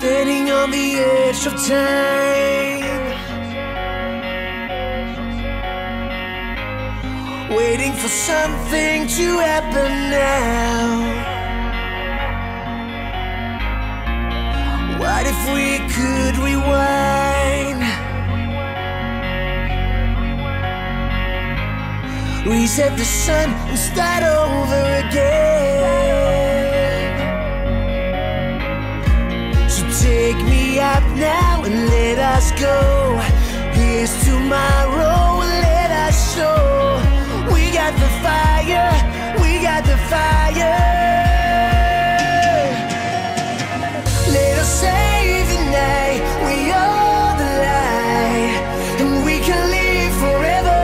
standing on the edge of time, waiting for something to happen now. What if we could rewind, reset the sun and start over again? So take me up now and let us go. Here's tomorrow and let us show. We got the fire, we got the fire. Let us save the night, we are the light, and we can live forever.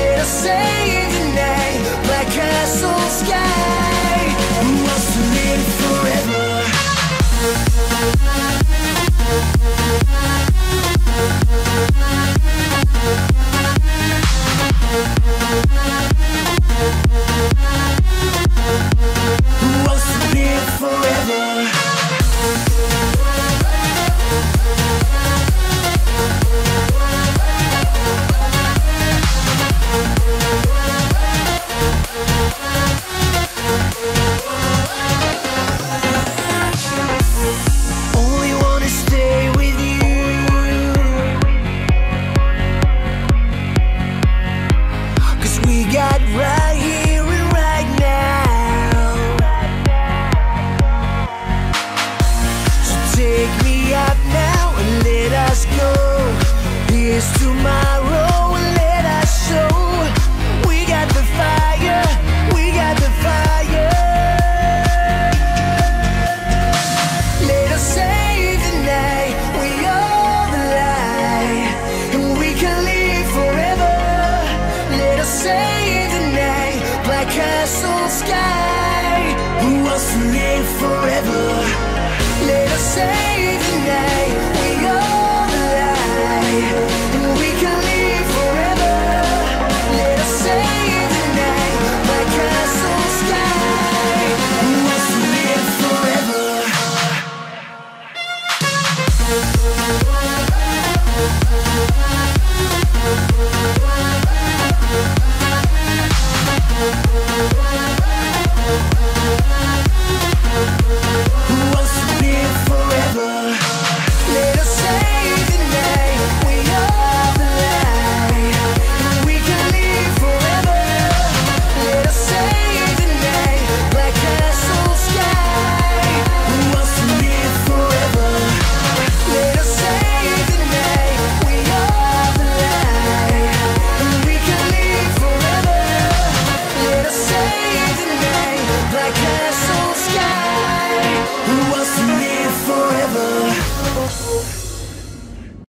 Let us save the night, Black Castle sky. Who wants to live forever? Who wants to live forever? Only wanna stay with you, 'cause we got right here and right now. So take me up now and let us go. Here's tomorrow and let us show. We got the fire, we got the fire. Let us save the night, we are the light, and we can live forever. Let us save the night, Black Castle sky. Who wants to live forever? Let us save the night, we are the light, and we can live forever. Let us save the night, Black Castle sky. Who wants to live forever? Who wants to live forever? Let us save the night, we are the light, and we can live forever. Let us save the night, Black Castle sky. Who wants to live forever? Let us save the night, we are the light, and we can live forever. Let us save the night, Black Castle